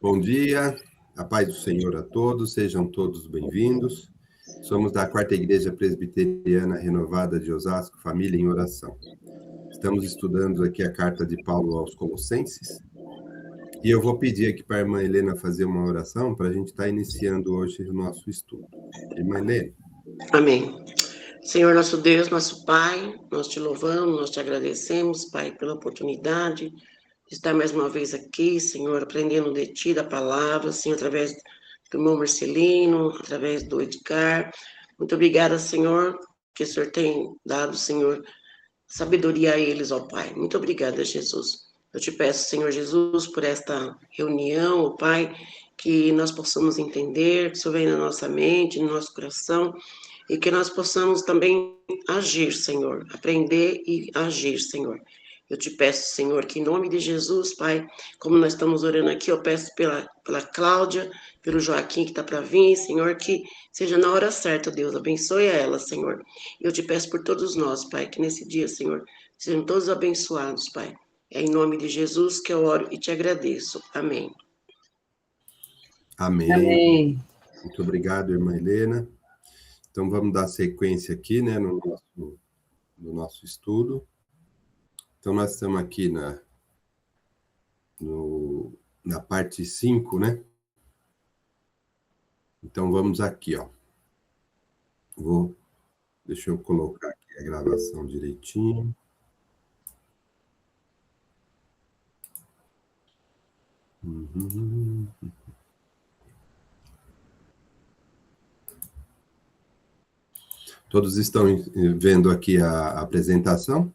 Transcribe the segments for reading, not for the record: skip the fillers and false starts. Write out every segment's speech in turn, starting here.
Bom dia, a paz do Senhor a todos, sejam todos bem-vindos. Somos da Quarta Igreja Presbiteriana Renovada de Osasco, Família em Oração. Estamos estudando aqui a carta de Paulo aos Colossenses, e eu vou pedir aqui para a irmã Helena fazer uma oração para a gente estar iniciando hoje o nosso estudo. Irmã Helena. Amém. Senhor nosso Deus, nosso Pai, nós te louvamos, nós te agradecemos, Pai, pela oportunidade de estar mais uma vez aqui, Senhor, aprendendo de Ti, da palavra, Senhor, através do irmão Marcelino, através do Edgar. Muito obrigada, Senhor, que o Senhor tem dado, Senhor, sabedoria a eles, ó Pai. Muito obrigada, Jesus. Eu te peço, Senhor Jesus, por esta reunião, ó Pai, que nós possamos entender, que o Senhor venha na nossa mente, no nosso coração, e que nós possamos também agir, Senhor, aprender e agir, Senhor. Eu te peço, Senhor, que em nome de Jesus, Pai, como nós estamos orando aqui, eu peço pela Cláudia, pelo Joaquim que está para vir, Senhor, que seja na hora certa, Deus, abençoe a ela, Senhor. Eu te peço por todos nós, Pai, que nesse dia, Senhor, sejam todos abençoados, Pai. É em nome de Jesus que eu oro e te agradeço. Amém. Amém. Amém. Muito obrigado, irmã Helena. Então, vamos dar sequência aqui, né, no nosso estudo. Então, nós estamos aqui na parte 5, né? Então, vamos aqui, ó. Deixa eu colocar aqui a gravação direitinho. Todos estão vendo aqui a apresentação?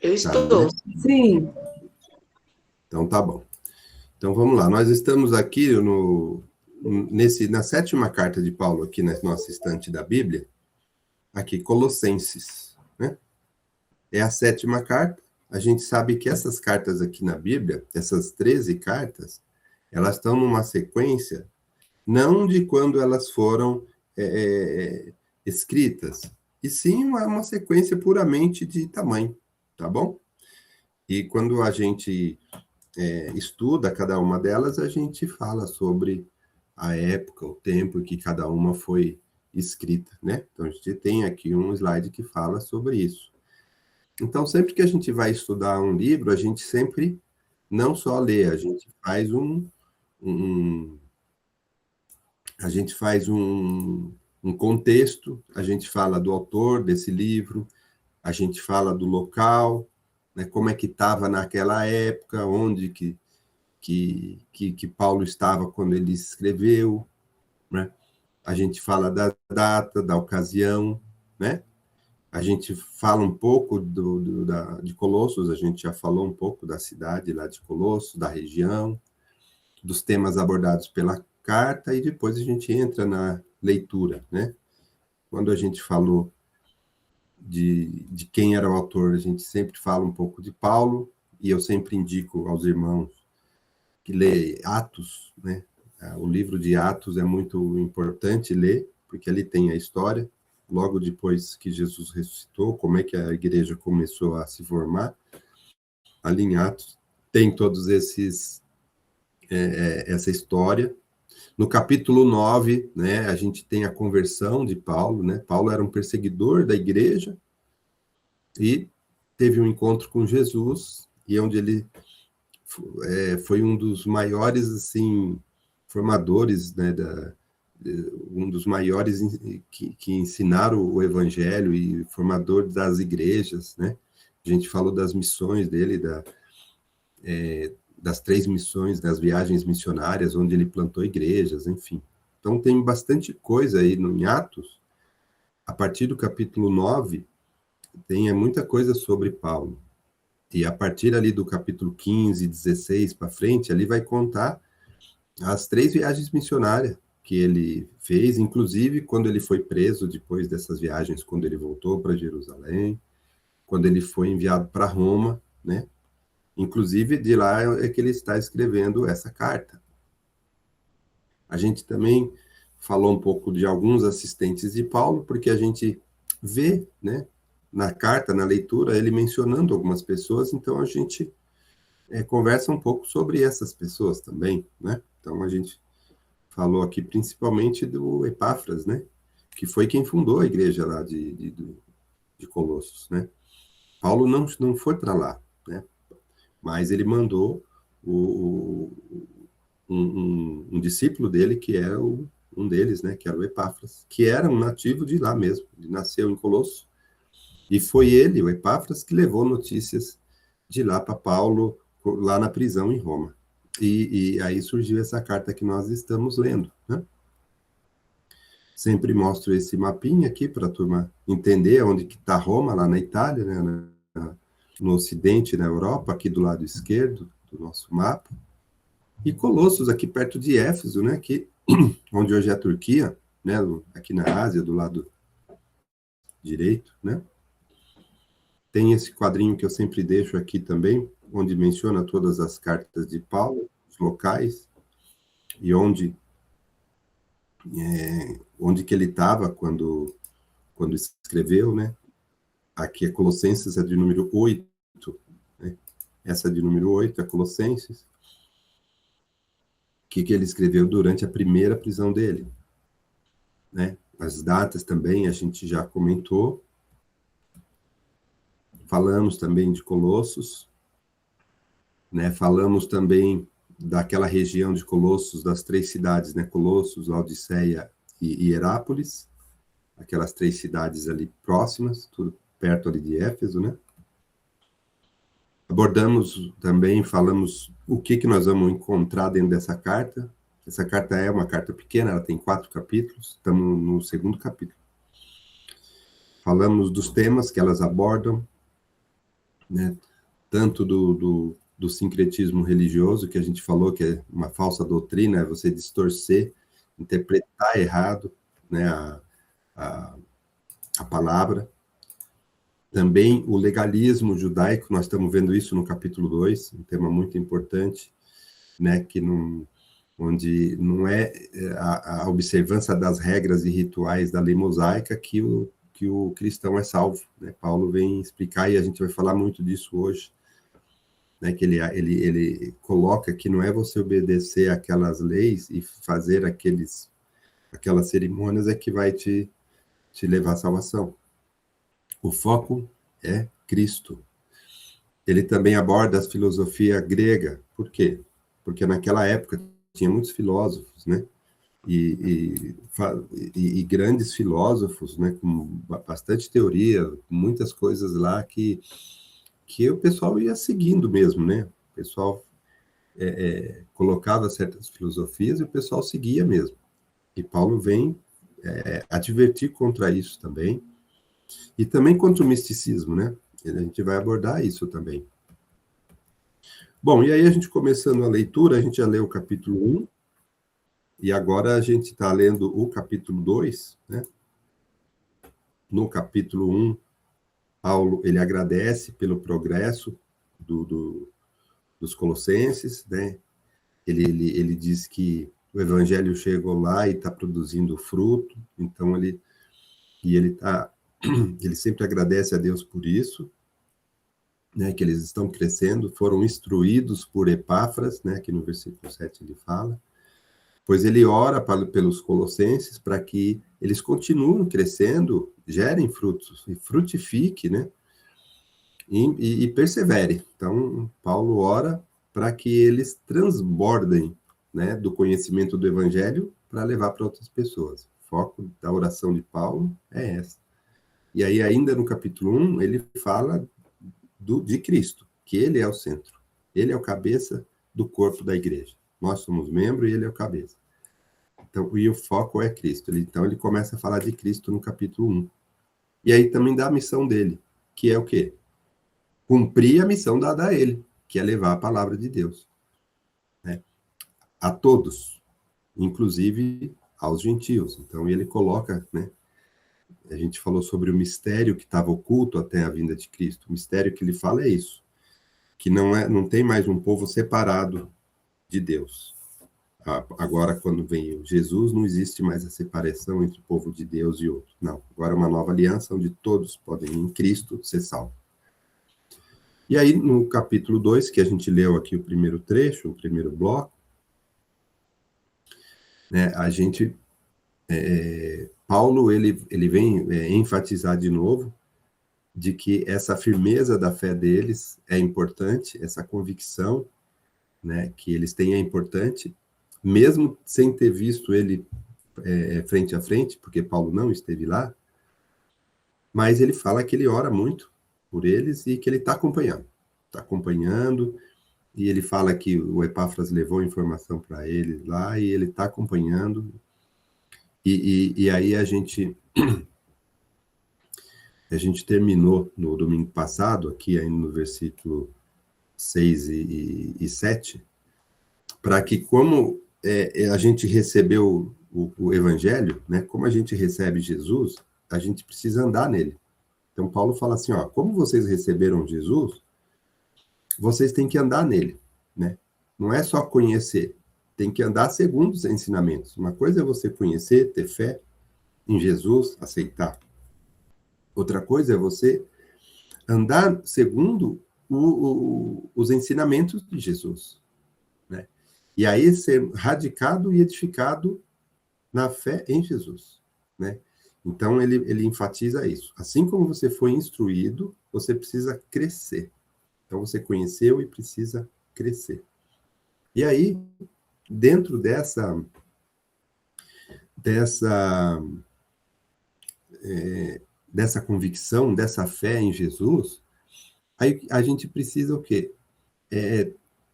Eu estou. Tá, né? Sim. Então, tá bom. Então, vamos lá. Nós estamos aqui na sétima carta de Paulo, aqui na nossa estante da Bíblia, aqui, Colossenses, né? É a sétima carta. A gente sabe que essas cartas aqui na Bíblia, essas 13 cartas, elas estão numa sequência, não de quando elas foram escritas, e sim uma sequência puramente de tamanho, tá bom? E quando a gente estuda cada uma delas, a gente fala sobre a época, o tempo em que cada uma foi escrita, né? Então, a gente tem aqui um slide que fala sobre isso. Então, sempre que a gente vai estudar um livro, a gente sempre não só lê, a gente faz um contexto, a gente fala do autor desse livro, a gente fala do local, né, como é que estava naquela época, onde que Paulo estava quando ele escreveu, né? A gente fala da data, da ocasião, né? A gente fala um pouco de Colossos, a gente já falou um pouco da cidade lá de Colossos, da região, dos temas abordados pela carta, e depois a gente entra na leitura, né? Quando a gente falou de quem era o autor, a gente sempre fala um pouco de Paulo, e eu sempre indico aos irmãos que lê Atos, né? O livro de Atos é muito importante ler, porque ali tem a história, logo depois que Jesus ressuscitou, como é que a igreja começou a se formar. Ali em Atos tem todos essa história. No capítulo 9, né, a gente tem a conversão de Paulo, né? Paulo era um perseguidor da igreja e teve um encontro com Jesus, e onde ele foi um dos maiores, assim, formadores, né, um dos maiores que ensinaram o evangelho e formador das igrejas, né? A gente falou das missões dele, das 3 missões, das viagens missionárias, onde ele plantou igrejas, enfim. Então, tem bastante coisa aí em Atos. A partir do capítulo 9, tem muita coisa sobre Paulo. E a partir ali do capítulo 15, 16 para frente, ali vai contar as 3 viagens missionárias que ele fez, inclusive quando ele foi preso depois dessas viagens, quando ele voltou para Jerusalém, quando ele foi enviado para Roma, né? Inclusive, de lá é que ele está escrevendo essa carta. A gente também falou um pouco de alguns assistentes de Paulo, porque a gente vê, né, na carta, na leitura, ele mencionando algumas pessoas, então a gente conversa um pouco sobre essas pessoas também, né? Então, a gente falou aqui principalmente do Epáfras, né? Que foi quem fundou a igreja lá de Colossos, né? Paulo não foi para lá, né? Mas ele mandou um discípulo dele, que era um deles, né? Que era o Epáfras, que era um nativo de lá mesmo. Ele nasceu em Colossos, e foi ele, o Epáfras, que levou notícias de lá para Paulo, lá na prisão em Roma. E aí surgiu essa carta que nós estamos lendo, né? Sempre mostro esse mapinha aqui para a turma entender onde que está Roma, lá na Itália, né? No ocidente, na Europa, aqui do lado esquerdo do nosso mapa. E Colossos, aqui perto de Éfeso, né? Aqui, onde hoje é a Turquia, né? Aqui na Ásia, do lado direito, né? Tem esse quadrinho que eu sempre deixo aqui também, onde menciona todas as cartas de Paulo, os locais, e onde que ele estava quando escreveu, né? Aqui é Colossenses, é de número 8, né? Essa é de número 8, é Colossenses, que ele escreveu durante a primeira prisão dele, né? As datas também a gente já comentou, falamos também de Colossos, né? Falamos também daquela região de Colossos, das 3 cidades, né? Colossos, Laodiceia e Hierápolis, aquelas 3 cidades ali próximas, tudo perto ali de Éfeso, né? Abordamos também, falamos o que nós vamos encontrar dentro dessa carta. Essa carta é uma carta pequena, ela tem 4 capítulos, estamos no 2º capítulo. Falamos dos temas que elas abordam, né? Tanto do sincretismo religioso, que a gente falou que é uma falsa doutrina, é você distorcer, interpretar errado, né, a palavra. Também o legalismo judaico, nós estamos vendo isso no capítulo 2, um tema muito importante, né, onde não é a observância das regras e rituais da lei mosaica que o cristão é salvo, né? Paulo vem explicar, e a gente vai falar muito disso hoje, né, que ele coloca que não é você obedecer aquelas leis e fazer aquelas cerimônias é que vai te levar à salvação. O foco é Cristo. Ele também aborda a filosofia grega. Por quê? Porque naquela época tinha muitos filósofos, né? E grandes filósofos, né? Com bastante teoria, muitas coisas lá que o pessoal ia seguindo mesmo, né? O pessoal colocava certas filosofias e o pessoal seguia mesmo. E Paulo vem advertir contra isso também. E também contra o misticismo, né? A gente vai abordar isso também. Bom, e aí a gente começando a leitura, a gente já leu o capítulo 1, e agora a gente está lendo o capítulo 2, né? No capítulo 1, Paulo, ele agradece pelo progresso dos colossenses, né? Ele diz que o evangelho chegou lá e está produzindo fruto, então ele sempre agradece a Deus por isso, né, que eles estão crescendo, foram instruídos por Epáfras, né, que no versículo 7 ele fala, pois ele ora pelos colossenses para que eles continuem crescendo, gerem frutos, e frutifique, né, e persevere. Então, Paulo ora para que eles transbordem, né, do conhecimento do evangelho para levar para outras pessoas. O foco da oração de Paulo é essa. E aí, ainda no capítulo 1, ele fala de Cristo, que ele é o centro. Ele é o cabeça do corpo da igreja. Nós somos membros e ele é o cabeça. Então, e o foco é Cristo. Então, ele começa a falar de Cristo no capítulo 1. E aí também dá a missão dele, que é o quê? Cumprir a missão dada a ele, que é levar a palavra de Deus, né? A todos, inclusive aos gentios. Então, ele coloca, né? A gente falou sobre o mistério que estava oculto até a vinda de Cristo. O mistério que ele fala é isso, que não tem mais um povo separado de Deus. Agora, quando vem Jesus, não existe mais a separação entre o povo de Deus e outro. Não, agora é uma nova aliança onde todos podem, em Cristo, ser salvos. E aí, no capítulo 2, que a gente leu aqui o primeiro trecho, o primeiro bloco, né, Paulo, ele vem enfatizar de novo de que essa firmeza da fé deles é importante, essa convicção, né, que eles têm é importante, mesmo sem ter visto ele frente a frente, porque Paulo não esteve lá, mas ele fala que ele ora muito por eles e que ele está acompanhando, e ele fala que o Epáfras levou informação para eles lá, e ele está acompanhando, e aí a gente terminou no domingo passado, aqui ainda no versículo 6 e 7, para que como a gente recebeu o Evangelho, né, como a gente recebe Jesus, a gente precisa andar nele. Então, Paulo fala assim, ó, como vocês receberam Jesus, vocês têm que andar nele, né? Não é só conhecer, tem que andar segundo os ensinamentos. Uma coisa é você conhecer, ter fé em Jesus, aceitar. Outra coisa é você andar segundo os ensinamentos de Jesus, né? E aí ser radicado e edificado na fé em Jesus, né? Então ele enfatiza isso. Assim como você foi instruído, você precisa crescer. Então você conheceu e precisa crescer. E aí, dentro dessa convicção, dessa fé em Jesus, aí a gente precisa o quê?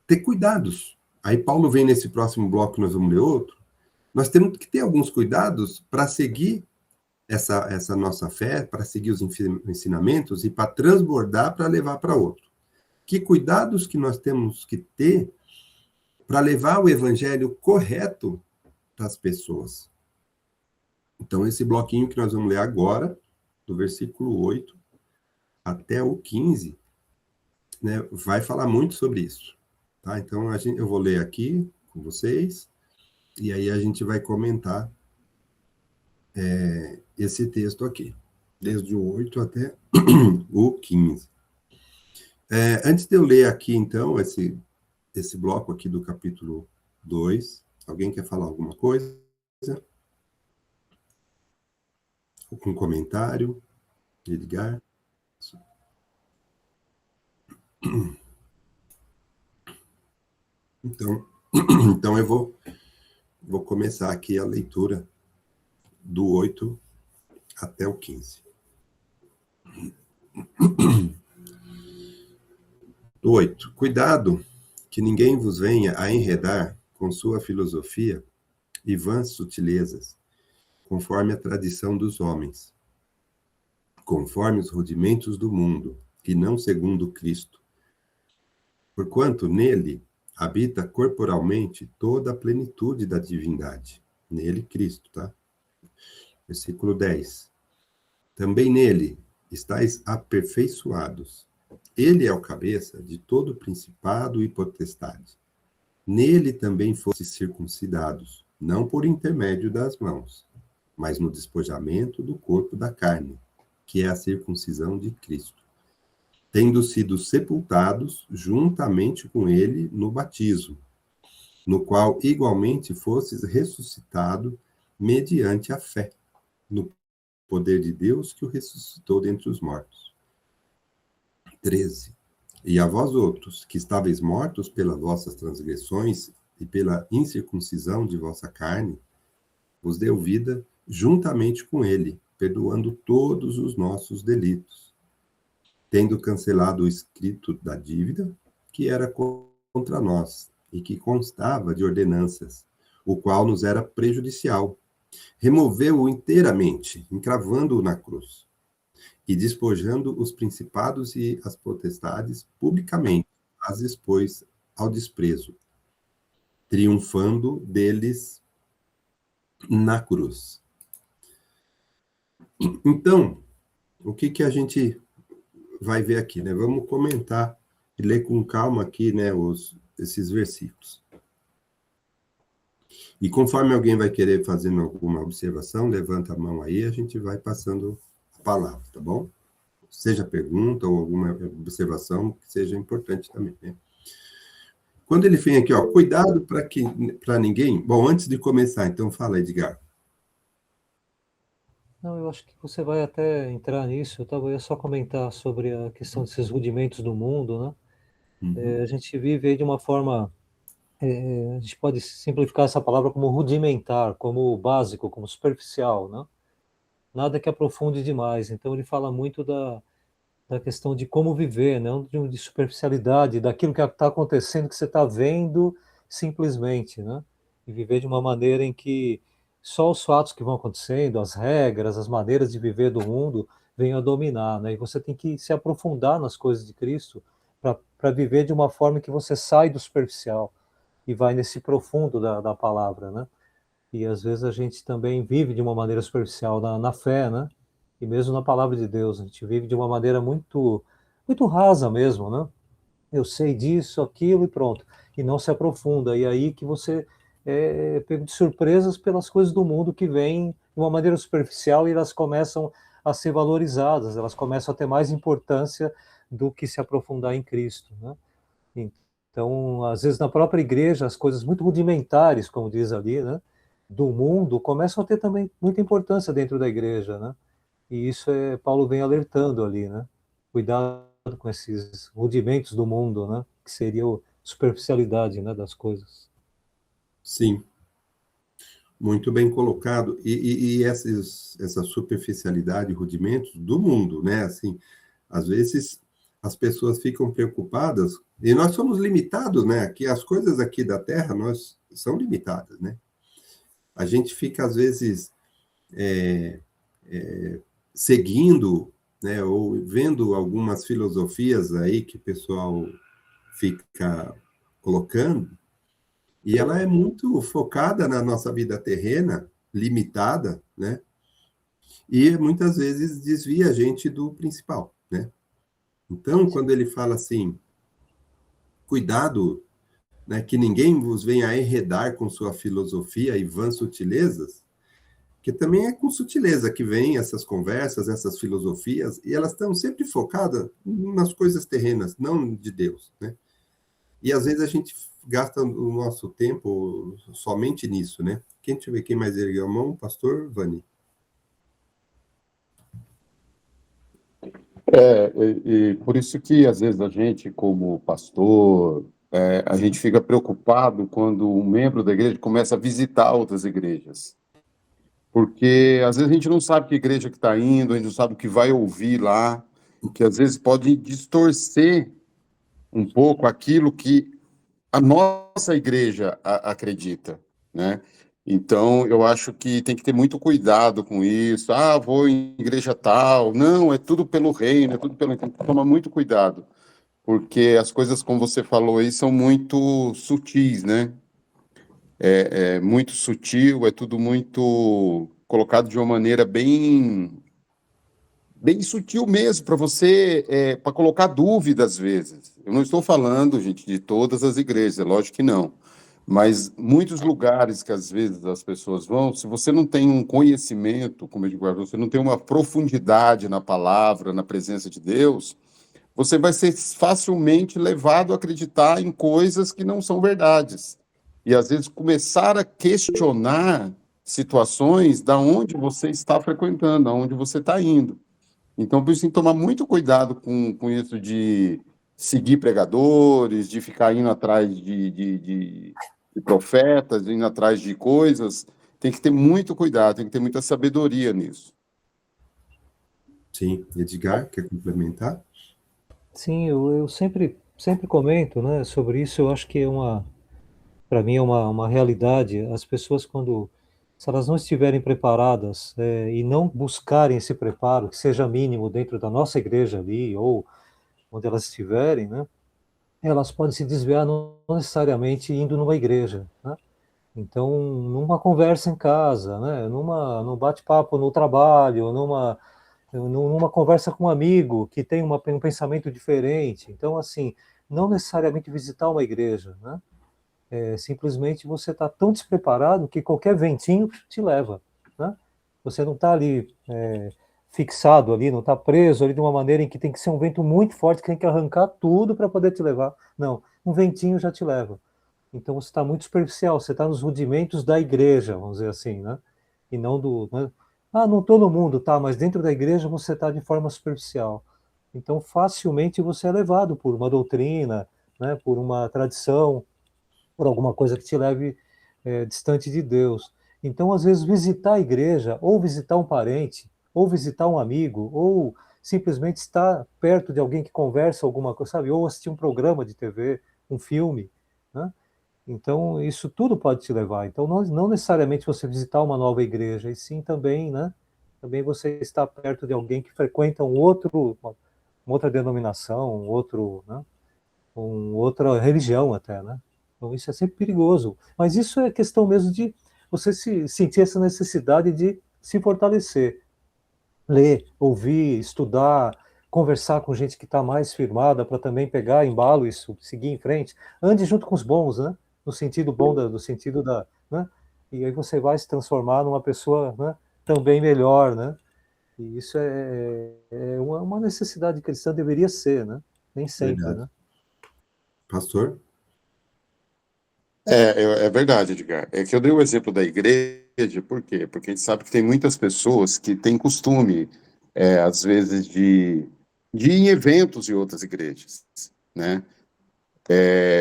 Ter cuidados. Aí Paulo vem nesse próximo bloco, nós vamos ler outro. Nós temos que ter alguns cuidados para seguir essa nossa fé, para seguir os ensinamentos e para transbordar, para levar para outro. Que cuidados que nós temos que ter para levar o evangelho correto para as pessoas? Então, esse bloquinho que nós vamos ler agora, do versículo 8 até o 15, né, vai falar muito sobre isso. Tá? Então, eu vou ler aqui com vocês, e aí a gente vai comentar esse texto aqui, desde o 8 até o 15. Antes de eu ler aqui, então, esse bloco aqui do capítulo 2, alguém quer falar alguma coisa? Com comentário? Edgar? Então eu vou começar aqui a leitura do 8 até o 15. Do 8. Cuidado que ninguém vos venha a enredar com sua filosofia e vãs sutilezas, conforme a tradição dos homens, conforme os rudimentos do mundo, e não segundo Cristo. Porquanto nele habita corporalmente toda a plenitude da divindade. Nele, Cristo, tá? Versículo 10. Também nele estáis aperfeiçoados. Ele é o cabeça de todo principado e potestade. Nele também fostes circuncidados, não por intermédio das mãos, mas no despojamento do corpo da carne, que é a circuncisão de Cristo, tendo sido sepultados juntamente com ele no batismo, no qual igualmente fostes ressuscitados mediante a fé, no poder de Deus que o ressuscitou dentre os mortos. 13. E a vós outros, que estáveis mortos pelas vossas transgressões e pela incircuncisão de vossa carne, vos deu vida juntamente com ele, perdoando todos os nossos delitos, tendo cancelado o escrito da dívida que era contra nós e que constava de ordenanças, o qual nos era prejudicial. Removeu-o inteiramente, encravando-o na cruz, e despojando os principados e as potestades publicamente, as expôs ao desprezo, triunfando deles na cruz. Então, o que a gente vai ver aqui, né? Vamos comentar e ler com calma aqui, né, esses versículos. E conforme alguém vai querer fazer alguma observação, levanta a mão aí, a gente vai passando a palavra, tá bom? seja pergunta ou alguma observação que seja importante também, né? Quando ele vem aqui, ó, cuidado para ninguém. Bom, antes de começar, então fala, Edgar. Não, eu acho que você vai até entrar nisso. Eu ia só comentar sobre a questão desses rudimentos do mundo, né? Uhum. A gente vive aí de uma forma, a gente pode simplificar essa palavra como rudimentar, como básico, como superficial, né? Nada que aprofunde demais. Então ele fala muito da questão de como viver, não de superficialidade, daquilo que está acontecendo, que você está vendo simplesmente, né? E viver de uma maneira em que só os fatos que vão acontecendo, as regras, as maneiras de viver do mundo venham a dominar, né? E você tem que se aprofundar nas coisas de Cristo para viver de uma forma que você sai do superficial e vai nesse profundo da palavra, né? E às vezes a gente também vive de uma maneira superficial na fé, né? E mesmo na palavra de Deus, a gente vive de uma maneira muito rasa mesmo, né? Eu sei disso, aquilo e pronto. E não se aprofunda. E aí que você é pego de surpresas pelas coisas do mundo que vêm de uma maneira superficial e elas começam a ser valorizadas, elas começam a ter mais importância do que se aprofundar em Cristo, né? Então, às vezes na própria igreja, as coisas muito rudimentares, como diz ali, né, do mundo, começam a ter também muita importância dentro da igreja, né? E isso Paulo vem alertando ali, né? Cuidado com esses rudimentos do mundo, né? Que seria a superficialidade, né, das coisas. Sim, muito bem colocado. E essa superficialidade, rudimentos do mundo, né? Assim, às vezes as pessoas ficam preocupadas, e nós somos limitados, né? Aqui, as coisas aqui da Terra, nós são limitadas, né? A gente fica, às vezes, seguindo, né, ou vendo algumas filosofias aí que o pessoal fica colocando, e ela é muito focada na nossa vida terrena, limitada, né? E muitas vezes desvia a gente do principal, né? Então, quando ele fala assim, cuidado, né, que ninguém vos venha a enredar com sua filosofia e vãs sutilezas, que também é com sutileza que vem essas conversas, essas filosofias, e elas estão sempre focadas nas coisas terrenas, não de Deus, né? E às vezes a gente gasta o nosso tempo somente nisso, né? Deixa eu ver quem mais ergueu a mão, pastor Vani. E por isso que, às vezes, a gente, como pastor, a gente fica preocupado quando um membro da igreja começa a visitar outras igrejas. Porque, às vezes, a gente não sabe que igreja que está indo, a gente não sabe o que vai ouvir lá, que, às vezes, pode distorcer um pouco aquilo que a nossa igreja acredita, né? Então, eu acho que tem que ter muito cuidado com isso. Ah, vou em igreja tal. Não, é tudo pelo reino, é tudo pelo... Tem que tomar muito cuidado, porque as coisas, como você falou aí, são muito sutis, né? É muito sutil, é tudo muito colocado de uma maneira bem sutil mesmo, para você, para colocar dúvida às vezes. Eu não estou falando, gente, de todas as igrejas, é lógico que não. Mas muitos lugares que às vezes as pessoas vão, se você não tem um conhecimento, como eu digo, você não tem uma profundidade na palavra, na presença de Deus, você vai ser facilmente levado a acreditar em coisas que não são verdades. E às vezes começar a questionar situações da onde você está frequentando, aonde você está indo. Então, por isso tem que tomar muito cuidado com isso de seguir pregadores, de ficar indo atrás de profetas, indo atrás de coisas. Tem que ter muito cuidado, tem que ter muita sabedoria nisso. Sim, Edgar, quer complementar? Sim, eu sempre comento, né, sobre isso. Eu acho que para mim é uma realidade. As pessoas, quando, se elas não estiverem preparadas, e não buscarem esse preparo, que seja mínimo dentro da nossa igreja ali, ou onde elas estiverem, né, elas podem se desviar não necessariamente indo numa igreja, né? Então, numa conversa em casa, né, num bate-papo no trabalho, numa conversa com um amigo que tem um pensamento diferente. Então, assim, não necessariamente visitar uma igreja, né? Simplesmente você está tão despreparado que qualquer ventinho te leva, né? Você não está ali fixado ali, não está preso ali de uma maneira em que tem que ser um vento muito forte, que tem que arrancar tudo para poder te levar. Não, um ventinho já te leva. Então você está muito superficial, você está nos rudimentos da igreja, vamos dizer assim, né? E não do... Né? Ah, não estou no mundo, tá, mas dentro da igreja você está de forma superficial. Então facilmente você é levado por uma doutrina, né, por uma tradição, por alguma coisa que te leve distante de Deus. Então, às vezes, visitar a igreja, ou visitar um parente, ou visitar um amigo, ou simplesmente estar perto de alguém que conversa alguma coisa, sabe? Ou assistir um programa de TV, um filme, né? Então, isso tudo pode te levar. Então, não necessariamente você visitar uma nova igreja, e sim também, né? Também você estar perto de alguém que frequenta uma outra denominação, né? Outra religião até, né? Então isso é sempre perigoso. Mas isso é questão mesmo de você sentir essa necessidade de se fortalecer. Ler, ouvir, estudar, conversar com gente que está mais firmada para também pegar embalo e seguir em frente. Ande junto com os bons, né? No sentido bom, no sentido da... Né? E aí você vai se transformar numa pessoa, né, também melhor, né? E isso é uma necessidade cristã, deveria ser, né? Nem sempre, Verdade. né? Pastor? É verdade, Edgar. É que eu dei o exemplo da igreja, por quê? Porque a gente sabe que tem muitas pessoas que têm costume, às vezes, de ir em eventos em outras igrejas, né?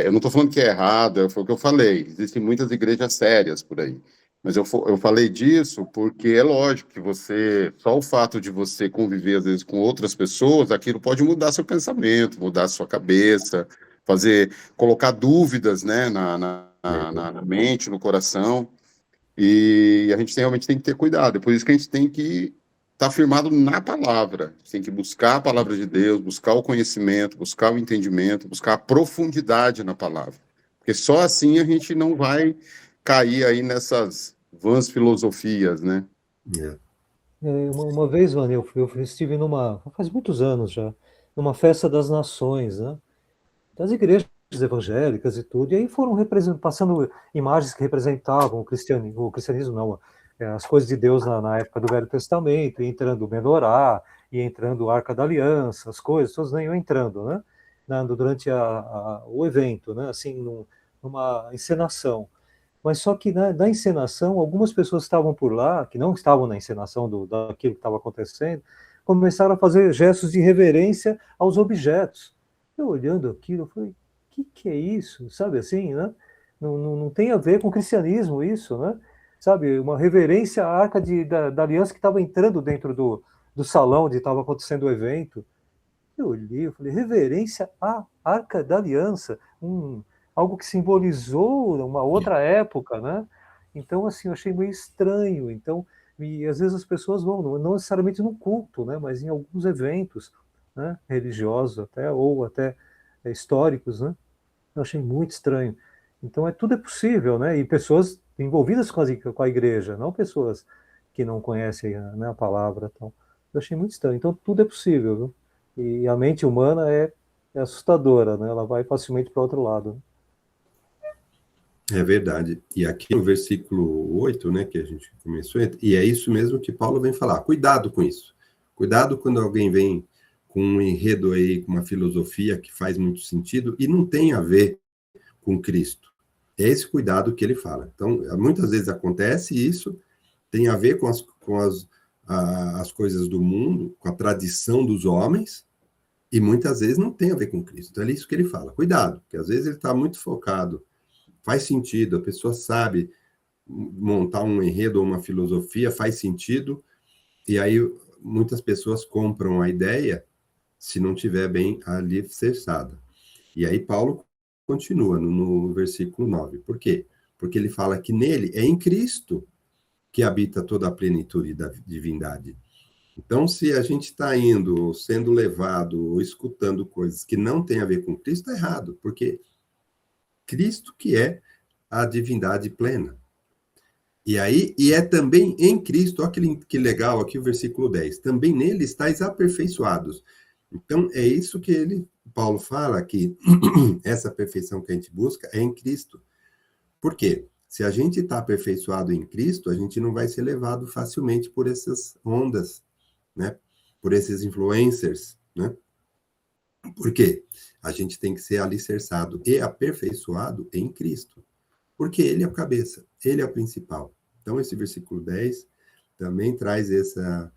Eu não estou falando que é errado, foi o que eu falei. Existem muitas igrejas sérias por aí. Mas eu falei disso porque é lógico que só o fato de você conviver, às vezes, com outras pessoas, aquilo pode mudar seu pensamento, mudar sua cabeça, colocar dúvidas, né, na mente, no coração. E a gente realmente tem que ter cuidado. É por isso que a gente tem que estar firmado na palavra. A gente tem que buscar a palavra de Deus, buscar o conhecimento, buscar o entendimento, buscar a profundidade na palavra. Porque só assim a gente não vai cair aí nessas vãs filosofias, né? É. Uma vez, mano, eu estive faz muitos anos já, numa festa das nações, né? Das igrejas evangélicas e tudo, e aí foram passando imagens que representavam o cristianismo não, as coisas de Deus na época do Velho Testamento, e entrando o menorá, e entrando a Arca da Aliança, as coisas, todas nem iam entrando, né? Durante o evento, né? Assim, numa encenação. Mas só que na encenação, algumas pessoas que estavam por lá, que não estavam na encenação daquilo que estava acontecendo, começaram a fazer gestos de reverência aos objetos. Eu olhando aquilo, eu falei, que é isso? Sabe assim, né? Não tem a ver com o cristianismo isso, né? Sabe, uma reverência à Arca da Aliança que estava entrando dentro do salão onde estava acontecendo o evento. Eu olhei, eu falei, reverência à Arca da Aliança, algo que simbolizou uma outra época, né? Então, assim, eu achei meio estranho. Então, e às vezes as pessoas vão, não necessariamente no culto, né? Mas em alguns eventos, né? Religiosos até, ou até históricos, né? Eu achei muito estranho. Então, tudo é possível, né? E pessoas envolvidas com a igreja, não pessoas que não conhecem, né, a palavra. Então, eu achei muito estranho. Então, tudo é possível, viu? E a mente humana é assustadora, né? Ela vai facilmente para outro lado, né? É verdade. E aqui no versículo 8, né, que a gente começou, e é isso mesmo que Paulo vem falar. Cuidado com isso. Cuidado quando alguém vem com um enredo aí, com uma filosofia que faz muito sentido e não tem a ver com Cristo. É esse cuidado que ele fala. Então, muitas vezes acontece isso, tem a ver com as coisas do mundo, com a tradição dos homens, e muitas vezes não tem a ver com Cristo. Então, é isso que ele fala. Cuidado, porque às vezes ele está muito focado. Faz sentido, a pessoa sabe montar um enredo ou uma filosofia, faz sentido, e aí muitas pessoas compram a ideia se não tiver bem alicerçada. E aí Paulo continua no versículo 9. Por quê? Porque ele fala que nele, é em Cristo, que habita toda a plenitude da divindade. Então, se a gente está indo, sendo levado, ou escutando coisas que não têm a ver com Cristo, está errado, porque Cristo que é a divindade plena. E é também em Cristo, olha que legal aqui o versículo 10, também nele estáis aperfeiçoados. Então, é isso que Paulo fala, que essa perfeição que a gente busca é em Cristo. Por quê? Se a gente está aperfeiçoado em Cristo, a gente não vai ser levado facilmente por essas ondas, né? Por esses influencers, né? Por quê? A gente tem que ser alicerçado e aperfeiçoado em Cristo, porque Ele é o cabeça, Ele é o principal. Então, esse versículo 10 também traz essa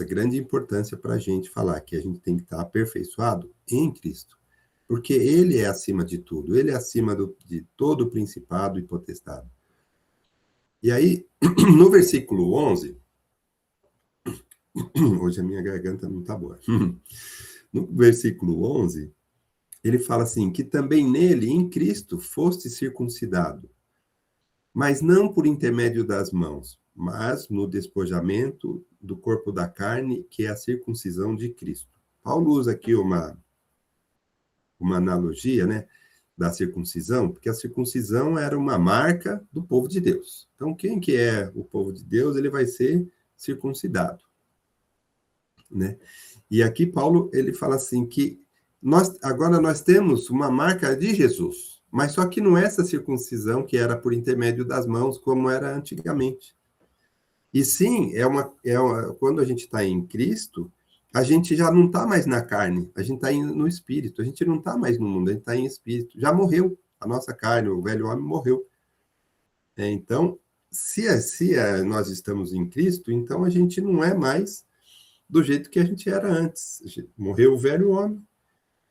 grande importância para a gente falar que a gente tem que estar aperfeiçoado em Cristo, porque Ele é acima de tudo, Ele é acima de todo o principado e potestade. E aí, no versículo 11, hoje a minha garganta não está boa. No versículo 11, ele fala assim, que também nele, em Cristo, foste circuncidado, mas não por intermédio das mãos, mas no despojamento do corpo da carne, que é a circuncisão de Cristo. Paulo usa aqui uma analogia, né, da circuncisão, porque a circuncisão era uma marca do povo de Deus. Então, quem que é o povo de Deus, ele vai ser circuncidado, né? E aqui Paulo, ele fala assim que agora nós temos uma marca de Jesus, mas só que não é essa circuncisão que era por intermédio das mãos, como era antigamente. E sim, quando a gente está em Cristo, a gente já não está mais na carne, a gente está no Espírito, a gente não está mais no mundo, a gente está em Espírito. Já morreu a nossa carne, o velho homem morreu. Então, se nós estamos em Cristo, então a gente não é mais do jeito que a gente era antes. Morreu o velho homem,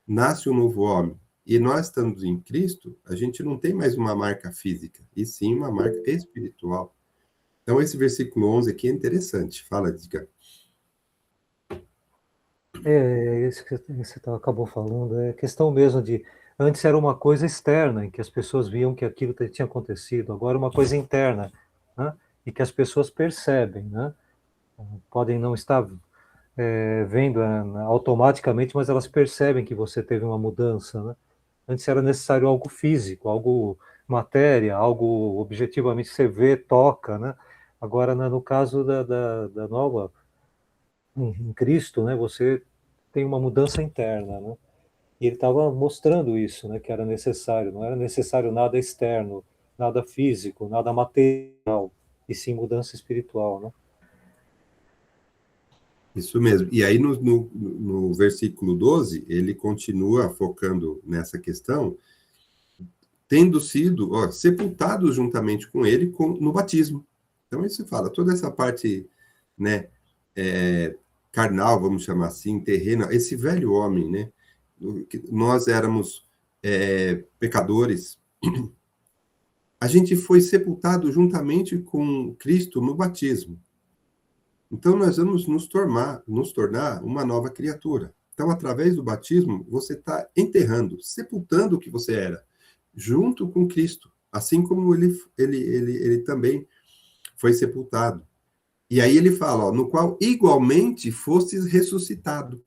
nasce um novo homem. E nós estamos em Cristo, a gente não tem mais uma marca física, e sim uma marca espiritual. Então, esse versículo 11 aqui é interessante. Fala, Diga. Isso que você acabou falando, é questão mesmo de... Antes era uma coisa externa, em que as pessoas viam que aquilo tinha acontecido, agora é uma coisa interna, né? E que as pessoas percebem, né? Podem não estar vendo automaticamente, mas elas percebem que você teve uma mudança, né? Antes era necessário algo físico, algo matéria, algo objetivamente você vê, toca, né? Agora, no caso da nova, em Cristo, né, você tem uma mudança interna, né? E ele estava mostrando isso, né, que era necessário, não era necessário nada externo, nada físico, nada material, e sim mudança espiritual, né? Isso mesmo. E aí, no versículo 12, ele continua focando nessa questão, tendo sido sepultados juntamente com ele no batismo. Então, isso fala, toda essa parte, né, carnal, vamos chamar assim, terrena, esse velho homem, né, nós éramos pecadores, a gente foi sepultado juntamente com Cristo no batismo. Então, nós vamos nos tornar uma nova criatura. Então, através do batismo, você está enterrando, sepultando o que você era, junto com Cristo, assim como ele também foi sepultado. E aí ele fala, no qual igualmente fostes ressuscitado.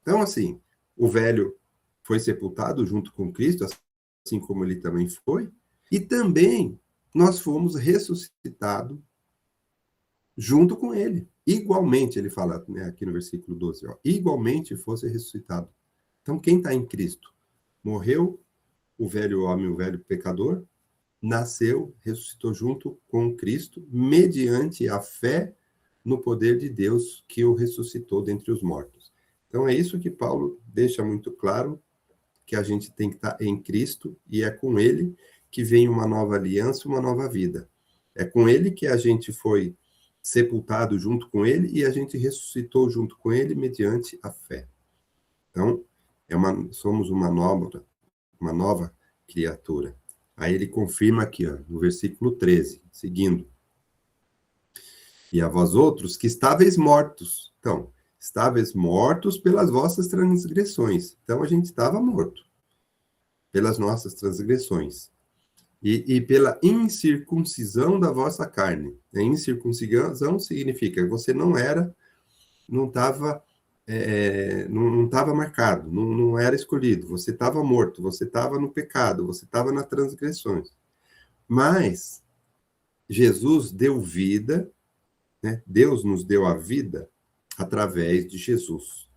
Então, assim, o velho foi sepultado junto com Cristo, assim como ele também foi, e também nós fomos ressuscitados junto com ele. Igualmente, ele fala, né, aqui no versículo 12, igualmente fosse ressuscitado. Então, quem está em Cristo? Morreu o velho homem, o velho pecador, nasceu, ressuscitou junto com Cristo, mediante a fé no poder de Deus que o ressuscitou dentre os mortos. Então, é isso que Paulo deixa muito claro, que a gente tem que estar em Cristo, e é com ele que vem uma nova aliança, uma nova vida. É com ele que a gente foi sepultado junto com ele e a gente ressuscitou junto com ele mediante a fé. Então, somos uma nova criatura. Aí ele confirma aqui, no versículo 13, seguindo. E a vós outros que estáveis mortos. Então, estáveis mortos pelas vossas transgressões. Então, a gente estava morto pelas nossas transgressões. E pela incircuncisão da vossa carne. A incircuncisão significa que você não estava marcado, não era escolhido, você estava morto, você estava no pecado, você estava nas transgressões. Mas Jesus deu vida, né? Deus nos deu a vida através de Jesus.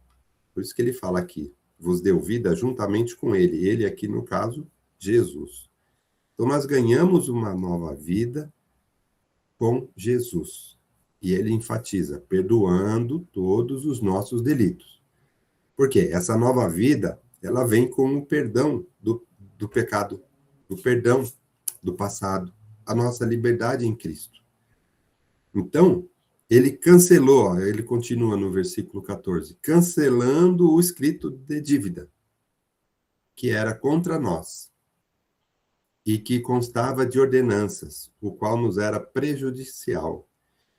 Por isso que ele fala aqui, vos deu vida juntamente com ele. Ele aqui, no caso, Jesus. Então, nós ganhamos uma nova vida com Jesus. E ele enfatiza, perdoando todos os nossos delitos. Por quê? Essa nova vida, ela vem com o perdão do pecado, o perdão do passado, a nossa liberdade em Cristo. Então, ele cancelou, ele continua no versículo 14, cancelando o escrito de dívida, que era contra nós, e que constava de ordenanças, o qual nos era prejudicial.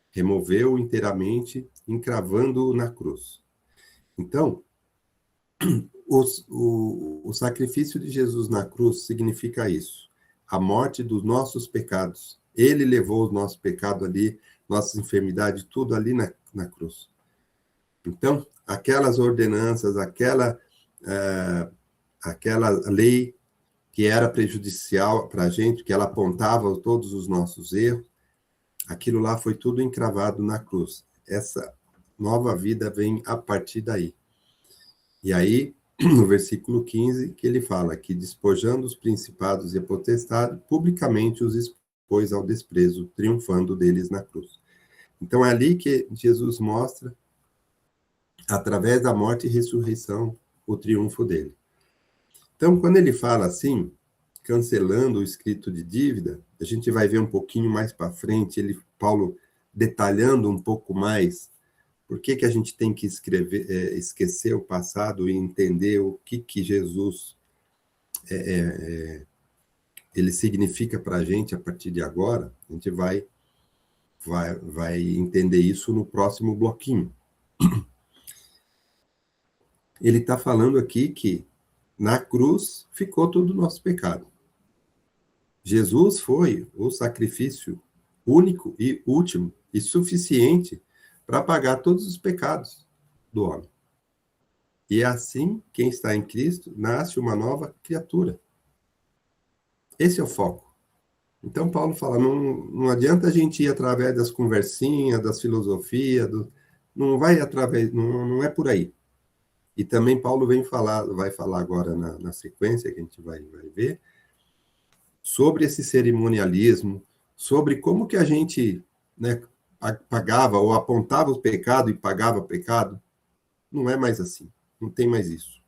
Removeu inteiramente, encravando-o na cruz. Então, o sacrifício de Jesus na cruz significa isso, a morte dos nossos pecados. Ele levou os nossos pecados ali, nossas enfermidades, tudo ali na cruz. Então, aquelas ordenanças, aquela lei que era prejudicial para a gente, que ela apontava todos os nossos erros, aquilo lá foi tudo encravado na cruz. Essa nova vida vem a partir daí. E aí, no versículo 15, que ele fala que, despojando os principados e potestades, publicamente os expôs ao desprezo, triunfando deles na cruz. Então, é ali que Jesus mostra, através da morte e ressurreição, o triunfo dele. Então, quando ele fala assim, cancelando o escrito de dívida, a gente vai ver um pouquinho mais para frente, Paulo detalhando um pouco mais por que a gente tem que esquecer o passado e entender o que Jesus ele significa para a gente a partir de agora. A gente vai entender isso no próximo bloquinho. Ele está falando aqui que na cruz ficou todo o nosso pecado. Jesus foi o sacrifício único e último e suficiente para pagar todos os pecados do homem. E assim, quem está em Cristo, nasce uma nova criatura. Esse é o foco. Então, Paulo fala, não adianta a gente ir através das conversinhas, das filosofias, não vai através, não é por aí. E também Paulo vai falar agora na sequência, que a gente vai ver, sobre esse cerimonialismo, sobre como que a gente, né, pagava ou apontava o pecado e pagava o pecado. Não é mais assim, não tem mais isso.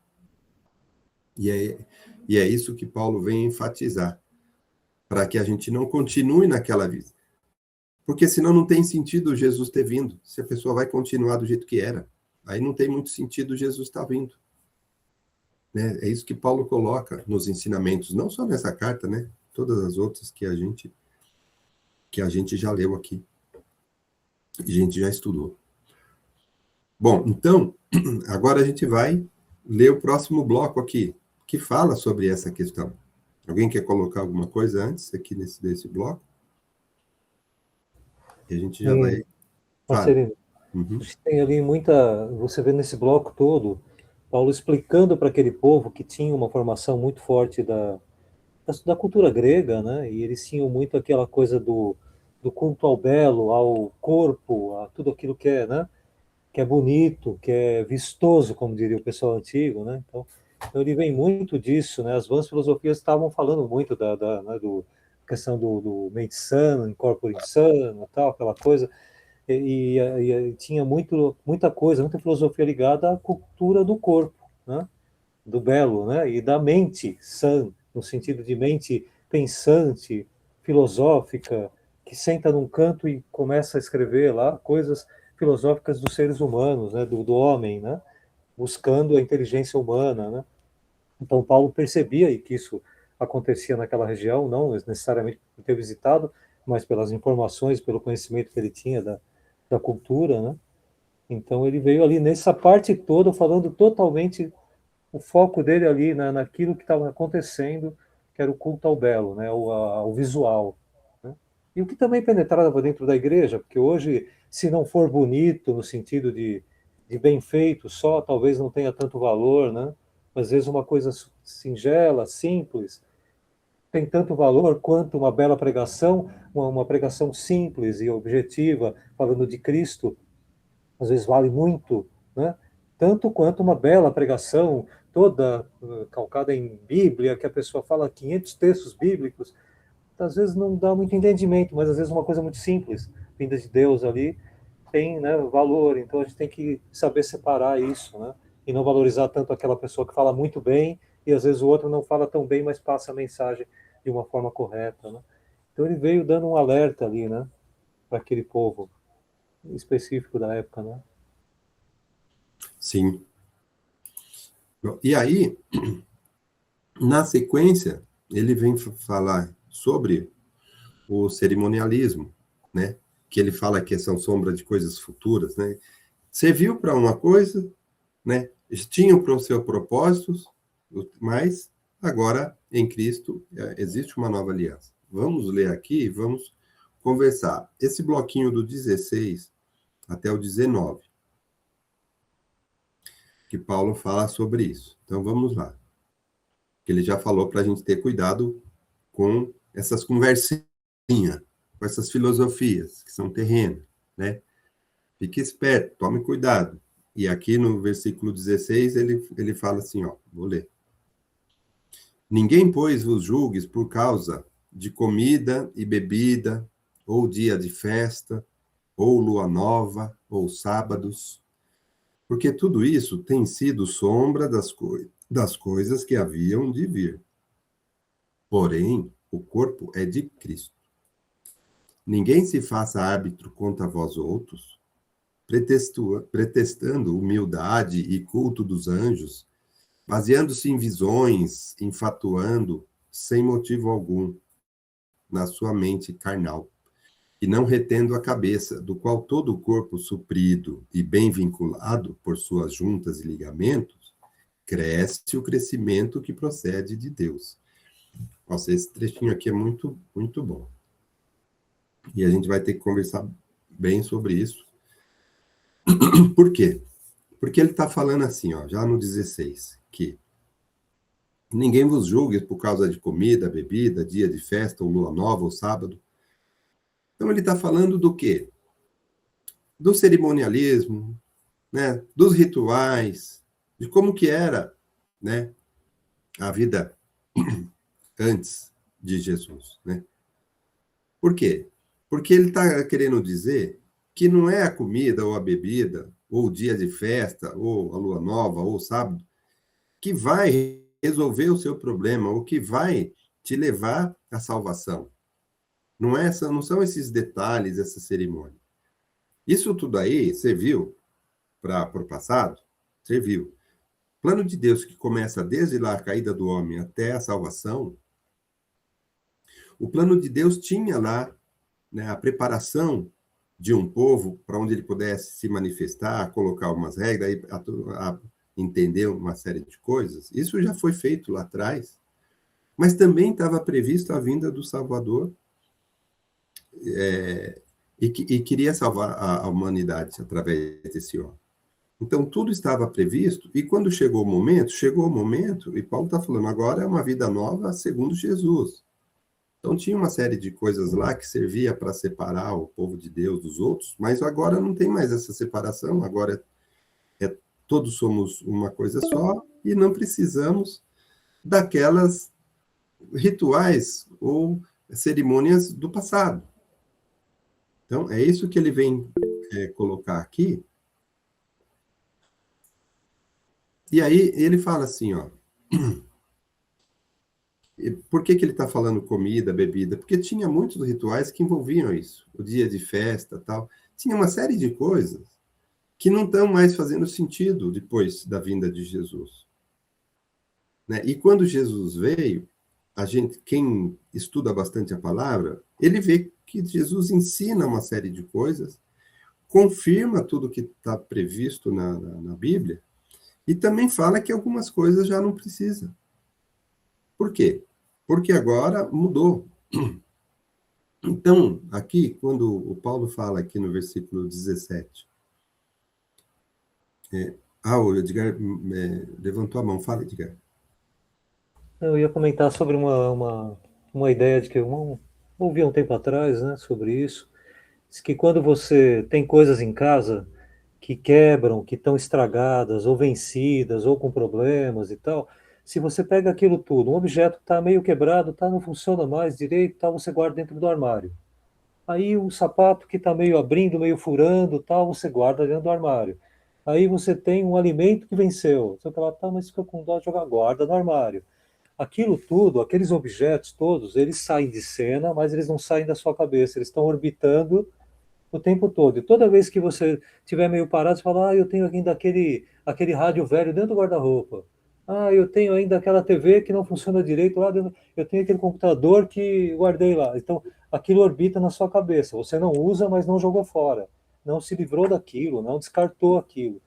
E é isso que Paulo vem enfatizar, para que a gente não continue naquela vida. Porque senão não tem sentido Jesus ter vindo, se a pessoa vai continuar do jeito que era. Aí não tem muito sentido Jesus estar vindo. Né? É isso que Paulo coloca nos ensinamentos, não só nessa carta, né? Todas as outras que a gente já leu aqui. A gente já estudou. Bom, então, agora a gente vai ler o próximo bloco aqui, que fala sobre essa questão. Alguém quer colocar alguma coisa antes aqui desse bloco? E a gente já vai... Marcelino, a gente tem ali você vê nesse bloco todo, Paulo explicando para aquele povo que tinha uma formação muito forte da cultura grega, né? E eles tinham muito aquela coisa do culto ao belo, ao corpo, a tudo aquilo que é, né? Que é bonito, que é vistoso, como diria o pessoal antigo, né? Então ele vem muito disso, né? As vãs filosofias estavam falando muito né, questão do mente sana, incorpore insano, tal, aquela coisa, e tinha muita coisa, muita filosofia ligada à cultura do corpo, né? Do belo, né? E da mente sã, no sentido de mente pensante, filosófica, que senta num canto e começa a escrever lá coisas filosóficas dos seres humanos, né? Do homem, né? Buscando a inteligência humana, né? Então Paulo percebia que isso acontecia naquela região, não necessariamente por ter visitado, mas pelas informações, pelo conhecimento que ele tinha da cultura, né? Então ele veio ali nessa parte toda falando totalmente o foco dele ali naquilo que estava acontecendo, que era o culto ao belo, né? Ao visual, né? E o que também penetrava dentro da igreja, porque hoje, se não for bonito no sentido de bem feito só, talvez não tenha tanto valor, né? Às vezes uma coisa singela, simples, tem tanto valor quanto uma bela pregação, uma pregação simples e objetiva, falando de Cristo, às vezes vale muito, né? Tanto quanto uma bela pregação, toda calcada em Bíblia, que a pessoa fala 500 textos bíblicos, às vezes não dá muito entendimento, mas às vezes uma coisa muito simples, vinda de Deus ali, tem, né, valor, então a gente tem que saber separar isso, né, e não valorizar tanto aquela pessoa que fala muito bem, e às vezes o outro não fala tão bem, mas passa a mensagem de uma forma correta, né. Então ele veio dando um alerta ali, né, para aquele povo específico da época, né. Sim. E aí, na sequência, ele vem falar sobre o cerimonialismo, né? Que ele fala que são sombra de coisas futuras, né? Serviu para uma coisa, né? Tinham para o seu propósito, mas agora em Cristo existe uma nova aliança. Vamos ler aqui, vamos conversar. Esse bloquinho do 16 até o 19, que Paulo fala sobre isso. Então vamos lá. Que ele já falou para a gente ter cuidado com essas conversinhas, com essas filosofias que são terrenas, né? Fique esperto, tome cuidado. E aqui no versículo 16 ele fala assim, ó, vou ler. Ninguém, pois, vos julgues por causa de comida e bebida, ou dia de festa, ou lua nova, ou sábados, porque tudo isso tem sido sombra das coisas que haviam de vir. Porém, o corpo é de Cristo. Ninguém se faça árbitro contra vós outros, pretextando humildade e culto dos anjos, baseando-se em visões, enfatuando, sem motivo algum, na sua mente carnal, e não retendo a cabeça, do qual todo o corpo suprido e bem vinculado por suas juntas e ligamentos, cresce o crescimento que procede de Deus. Nossa, esse trechinho aqui é muito, muito bom. E a gente vai ter que conversar bem sobre isso. Por quê? Porque ele está falando assim, ó, já no 16, que ninguém vos julgue por causa de comida, bebida, dia de festa, ou lua nova, ou sábado. Então ele está falando do quê? Do cerimonialismo, né? Dos rituais, de como que era, né? A vida antes de Jesus, né? Por quê? Porque ele está querendo dizer que não é a comida ou a bebida, ou o dia de festa, ou a lua nova, ou o sábado, que vai resolver o seu problema, ou que vai te levar à salvação. Não são esses detalhes, essa cerimônia. Isso tudo aí serviu para o passado? Serviu. O plano de Deus que começa desde lá a caída do homem até a salvação, o plano de Deus tinha lá, né, a preparação de um povo para onde ele pudesse se manifestar, colocar umas regras, a entender uma série de coisas. Isso já foi feito lá atrás, mas também estava previsto a vinda do Salvador, e queria salvar a humanidade através desse homem. Então, tudo estava previsto, e quando chegou o momento, e Paulo está falando, agora é uma vida nova segundo Jesus. Então, tinha uma série de coisas lá que servia para separar o povo de Deus dos outros, mas agora não tem mais essa separação, agora todos somos uma coisa só, e não precisamos daquelas rituais ou cerimônias do passado. Então, é isso que ele vem colocar aqui. E aí ele fala assim, ó, por que ele está falando comida, bebida? Porque tinha muitos rituais que envolviam isso, o dia de festa, tal. Tinha uma série de coisas que não estão mais fazendo sentido depois da vinda de Jesus, né? E quando Jesus veio, quem estuda bastante a palavra, ele vê que Jesus ensina uma série de coisas, confirma tudo que está previsto na Bíblia, e também fala que algumas coisas já não precisa. Por quê? Porque agora mudou. Então, aqui, quando o Paulo fala aqui no versículo 17, o Edgar levantou a mão. Fala, Edgar. Eu ia comentar sobre uma ideia de que eu ouvi um tempo atrás, né, sobre isso. Diz que quando você tem coisas em casa que quebram, que estão estragadas, ou vencidas, ou com problemas e tal, se você pega aquilo tudo, um objeto está meio quebrado, não funciona mais direito, você guarda dentro do armário. Aí o sapato que está meio abrindo, meio furando, tal, você guarda dentro do armário. Aí você tem um alimento que venceu. Você fala, tá, mas fica com dó de jogar, guarda no armário. Aquilo tudo, aqueles objetos todos, eles saem de cena, mas eles não saem da sua cabeça, eles estão orbitando o tempo todo. E toda vez que você estiver meio parado, você fala, eu tenho ainda aquele rádio velho dentro do guarda-roupa. Eu tenho ainda aquela TV que não funciona direito lá dentro. Eu tenho aquele computador que guardei lá. Então, aquilo orbita na sua cabeça. Você não usa, mas não jogou fora. Não se livrou daquilo, não descartou aquilo.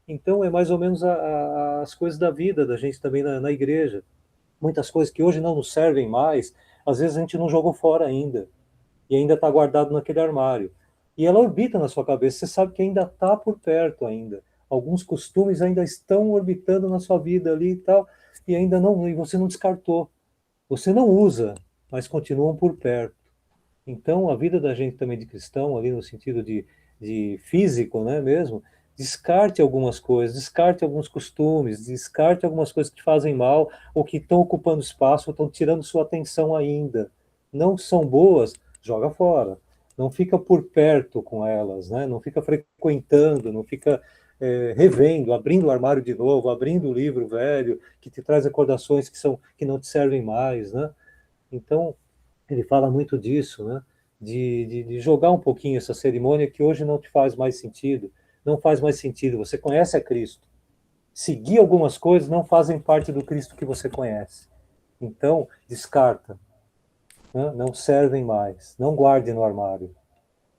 Então, é mais ou menos as coisas da vida da gente também na igreja. Muitas coisas que hoje não nos servem mais, às vezes a gente não jogou fora ainda e ainda está guardado naquele armário. E ela orbita na sua cabeça, você sabe que ainda está por perto ainda. Alguns costumes ainda estão orbitando na sua vida ali e tal, e ainda não, e você não descartou. Você não usa, mas continuam por perto. Então, a vida da gente também de cristão, ali no sentido de físico, né, mesmo, descarte algumas coisas, descarte alguns costumes, descarte algumas coisas que te fazem mal, ou que estão ocupando espaço, ou estão tirando sua atenção ainda. Não são boas, joga fora. Não fica por perto com elas, né? Não fica frequentando, não fica revendo, abrindo o armário de novo, abrindo o livro velho, que te traz recordações que não te servem mais, né? Então, ele fala muito disso, né? De jogar um pouquinho essa cerimônia que hoje não te faz mais sentido. Não faz mais sentido. Você conhece a Cristo. Seguir algumas coisas não fazem parte do Cristo que você conhece. Então, descarta. Né? Não servem mais. Não guarde no armário.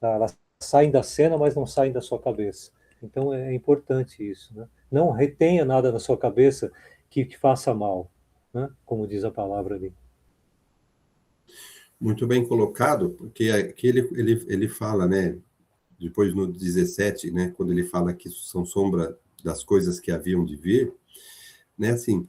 Tá? Elas saem da cena, mas não saem da sua cabeça. Então, é importante isso. Né? Não retenha nada na sua cabeça que te faça mal, né? Como diz a palavra ali. Muito bem colocado, porque aqui ele fala, né, depois no 17, né, quando ele fala que são sombra das coisas que haviam de vir, né, assim,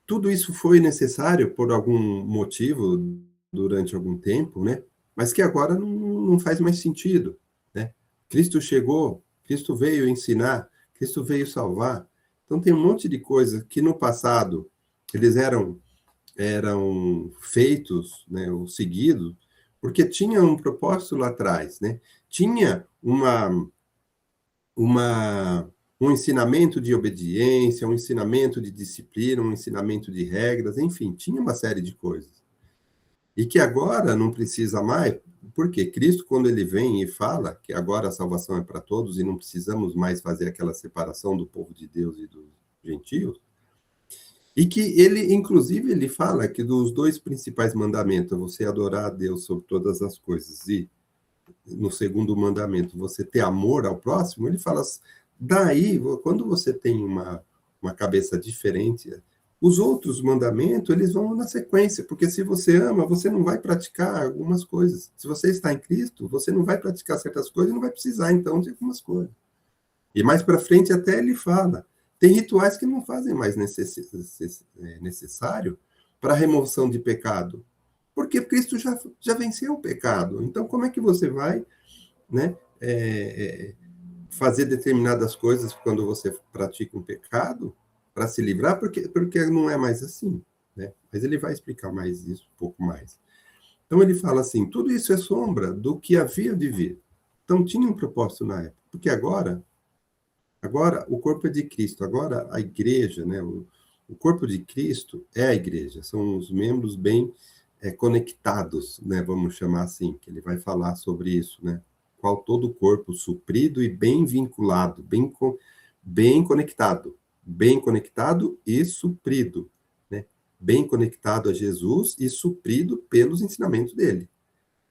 tudo isso foi necessário por algum motivo durante algum tempo, né, mas que agora não faz mais sentido, né? Cristo chegou, Cristo veio ensinar, Cristo veio salvar. Então tem um monte de coisa que no passado eles eram feitos, né, ou seguidos, porque tinha um propósito lá atrás, né? Tinha um ensinamento de obediência, um ensinamento de disciplina, um ensinamento de regras, enfim, tinha uma série de coisas. E que agora não precisa mais, porque Cristo, quando ele vem e fala que agora a salvação é para todos e não precisamos mais fazer aquela separação do povo de Deus e dos gentios, e que ele, inclusive, ele fala que dos dois principais mandamentos, você adorar a Deus sobre todas as coisas, e no segundo mandamento, você ter amor ao próximo, ele fala, daí, quando você tem uma cabeça diferente, os outros mandamentos, eles vão na sequência, porque se você ama, você não vai praticar algumas coisas. Se você está em Cristo, você não vai praticar certas coisas e não vai precisar, então, de algumas coisas. E mais para frente até ele fala, tem rituais que não fazem mais necessário para a remoção de pecado, porque Cristo já venceu o pecado. Então, como é que você vai, né, fazer determinadas coisas quando você pratica um pecado para se livrar? Porque não é mais assim, né? Mas ele vai explicar mais isso, um pouco mais. Então, ele fala assim, tudo isso é sombra do que havia de vir. Então, tinha um propósito na época, porque agora o corpo é de Cristo, agora a igreja, né? O corpo de Cristo é a igreja, são os membros bem conectados, né? Vamos chamar assim, que ele vai falar sobre isso, né? Qual todo o corpo suprido e bem vinculado, bem conectado e suprido, né? Bem conectado a Jesus e suprido pelos ensinamentos dele.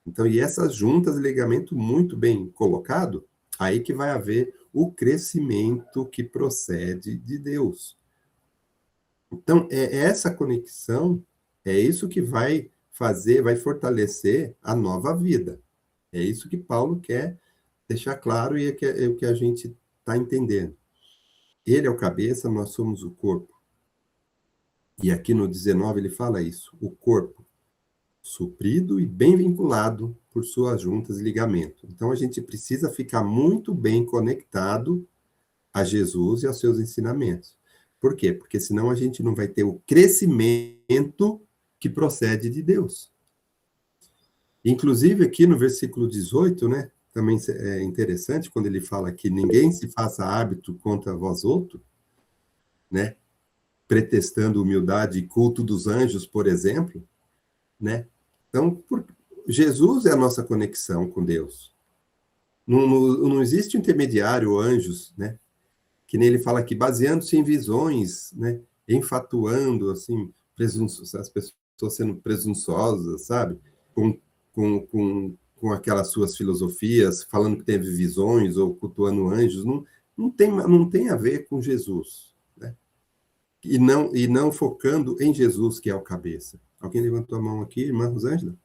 Então, e essas juntas, ligamento muito bem colocado, aí que vai haver o crescimento que procede de Deus. Então, essa conexão, é isso que vai fortalecer a nova vida. É isso que Paulo quer deixar claro e é o que a gente está entendendo. Ele é o cabeça, nós somos o corpo. E aqui no 19 ele fala isso, o corpo suprido e bem vinculado por suas juntas e ligamento. Então, a gente precisa ficar muito bem conectado a Jesus e aos seus ensinamentos. Por quê? Porque senão a gente não vai ter o crescimento que procede de Deus. Inclusive, aqui no versículo 18, né, também é interessante, quando ele fala que ninguém se faça hábito contra vós outro, né, pretextando humildade e culto dos anjos, por exemplo, né? Então, Jesus é a nossa conexão com Deus. Não existe intermediário, anjos, né? Que nem ele fala aqui, baseando-se em visões, né? Enfatuando, assim, as pessoas sendo presunçosas, sabe? Com aquelas suas filosofias, falando que teve visões ou cultuando anjos, não tem a ver com Jesus, né? E não focando em Jesus, que é o cabeça. Alguém levantou a mão aqui, irmã Rosângela?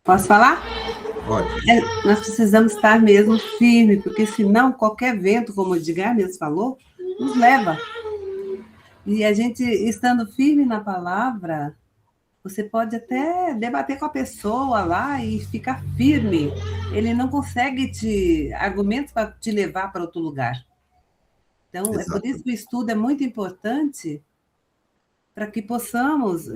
Posso falar? Pode. Nós precisamos estar mesmo firme, porque senão qualquer vento, como o Edgar mesmo falou, nos leva. E a gente, estando firme na palavra, você pode até debater com a pessoa lá e ficar firme. Ele não consegue argumentos para te levar para outro lugar. Então, é por isso que o estudo é muito importante para que possamos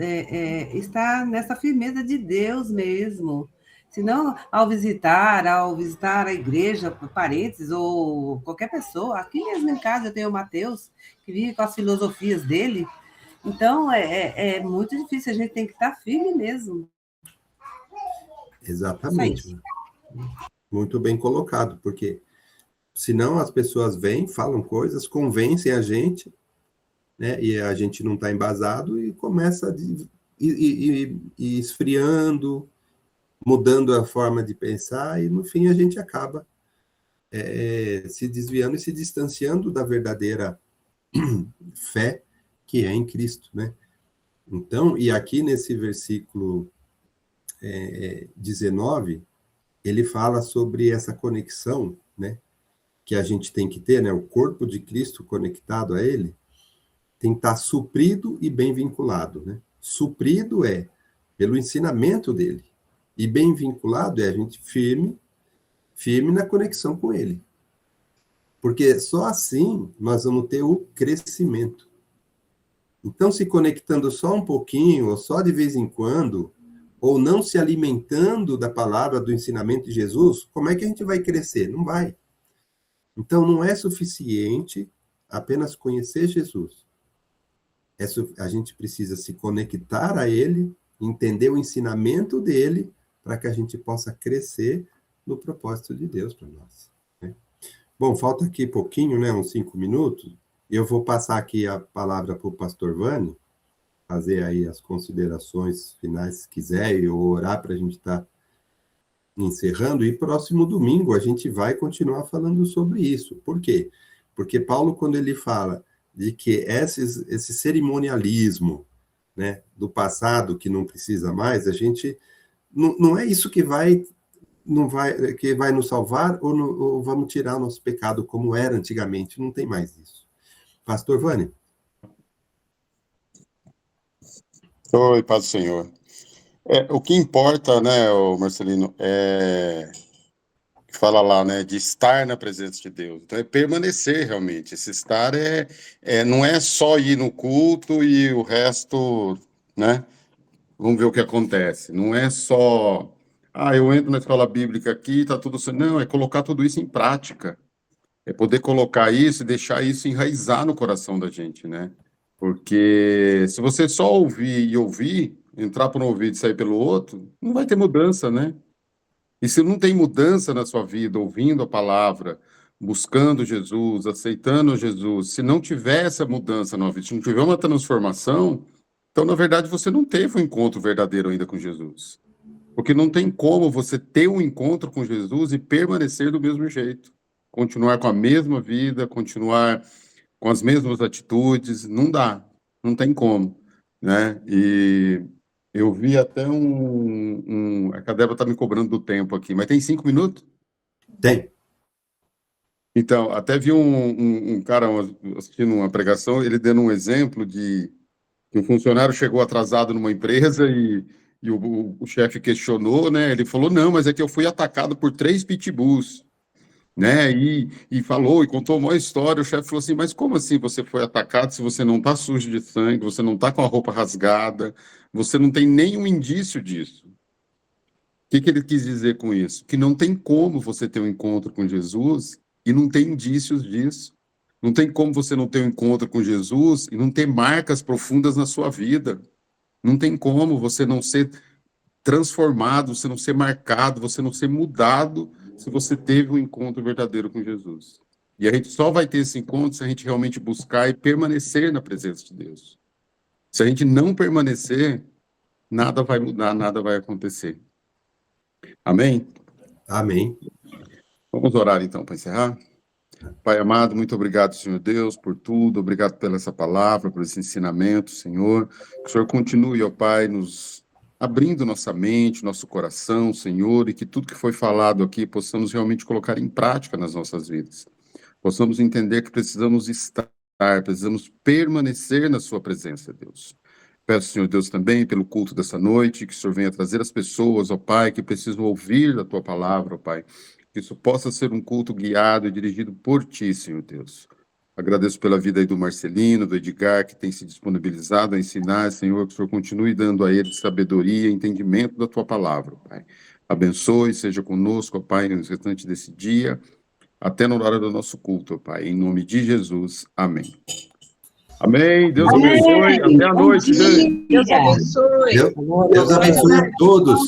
estar nessa firmeza de Deus mesmo. Senão, ao visitar a igreja, parentes ou qualquer pessoa, aqui mesmo em casa eu tenho o Mateus, que vive com as filosofias dele, então é muito difícil, a gente tem que estar firme mesmo. Exatamente. Muito bem colocado, porque senão as pessoas vêm, falam coisas, convencem a gente, né, e a gente não está embasado e começa esfriando, mudando a forma de pensar, e no fim a gente acaba se desviando e se distanciando da verdadeira fé que é em Cristo, né? Então, e aqui nesse versículo 19, ele fala sobre essa conexão, né, que a gente tem que ter, né, o corpo de Cristo conectado a ele, tem que estar suprido e bem vinculado, né? Suprido é pelo ensinamento dele, e bem vinculado é a gente firme na conexão com ele. Porque só assim nós vamos ter o crescimento. Então, se conectando só um pouquinho, ou só de vez em quando, ou não se alimentando da palavra, do ensinamento de Jesus, como é que a gente vai crescer? Não vai. Então, não é suficiente apenas conhecer Jesus. A gente precisa se conectar a ele, entender o ensinamento dele, para que a gente possa crescer no propósito de Deus para nós, né? Bom, falta aqui pouquinho, né, uns 5 minutos, e eu vou passar aqui a palavra para o pastor Vani, fazer aí as considerações finais, se quiser, e orar para a gente estar encerrando, e próximo domingo a gente vai continuar falando sobre isso. Por quê? Porque Paulo, quando ele fala de que esse cerimonialismo, né, do passado, que não precisa mais, a gente... Não é isso que vai nos salvar ou vamos tirar o nosso pecado como era antigamente. Não tem mais isso. Pastor Vani. Oi, paz do Senhor. O que importa, né, Marcelino, fala lá, né, de estar na presença de Deus. Então, é permanecer realmente. Esse estar não é só ir no culto e o resto, né? Vamos ver o que acontece. Não é só, eu entro na escola bíblica aqui, está tudo certo. Não, é colocar tudo isso em prática. É poder colocar isso e deixar isso enraizar no coração da gente, né? Porque se você só ouvir e ouvir, entrar por um ouvido e sair pelo outro, não vai ter mudança, né? E se não tem mudança na sua vida, ouvindo a palavra, buscando Jesus, aceitando Jesus, se não tiver essa mudança na vida, se não tiver uma transformação, então, na verdade, você não teve um encontro verdadeiro ainda com Jesus. Porque não tem como você ter um encontro com Jesus e permanecer do mesmo jeito. Continuar com a mesma vida, continuar com as mesmas atitudes, não dá. Não tem como, né? E eu vi até a Cadeva está me cobrando do tempo aqui, mas tem 5 minutos? Tem. Então, até vi um cara assistindo uma pregação, ele dando um exemplo de que um funcionário chegou atrasado numa empresa e o chefe questionou, né? Ele falou, não, mas é que eu fui atacado por 3 pitbulls. né? E falou, e contou uma história. O chefe falou assim, mas como assim você foi atacado se você não está sujo de sangue, você não está com a roupa rasgada, você não tem nenhum indício disso? O que ele quis dizer com isso? Que não tem como você ter um encontro com Jesus e não ter indícios disso. Não tem como você não ter um encontro com Jesus e não ter marcas profundas na sua vida. Não tem como você não ser transformado, você não ser marcado, você não ser mudado se você teve um encontro verdadeiro com Jesus. E a gente só vai ter esse encontro se a gente realmente buscar e permanecer na presença de Deus. Se a gente não permanecer, nada vai mudar, nada vai acontecer. Amém? Amém. Vamos orar então para encerrar? Pai amado, muito obrigado, Senhor Deus, por tudo, obrigado pela essa palavra, por esse ensinamento, Senhor. Que o Senhor continue, ó Pai, nos abrindo nossa mente, nosso coração, Senhor, e que tudo que foi falado aqui possamos realmente colocar em prática nas nossas vidas. Possamos entender que precisamos estar, precisamos permanecer na sua presença, Deus. Peço, Senhor Deus, também pelo culto dessa noite, que o Senhor venha trazer as pessoas, ó Pai, que precisam ouvir a Tua palavra, ó Pai. Que isso possa ser um culto guiado e dirigido por Ti, Senhor Deus. Agradeço pela vida aí do Marcelino, do Edgar, que tem se disponibilizado a ensinar, Senhor, que o Senhor continue dando a eles sabedoria e entendimento da Tua palavra, Pai. Abençoe, seja conosco, ó Pai, no restante desse dia, até na hora do nosso culto, ó Pai. Em nome de Jesus, amém. Amém. Deus abençoe. Até a noite, gente. Deus abençoe. Deus abençoe a todos.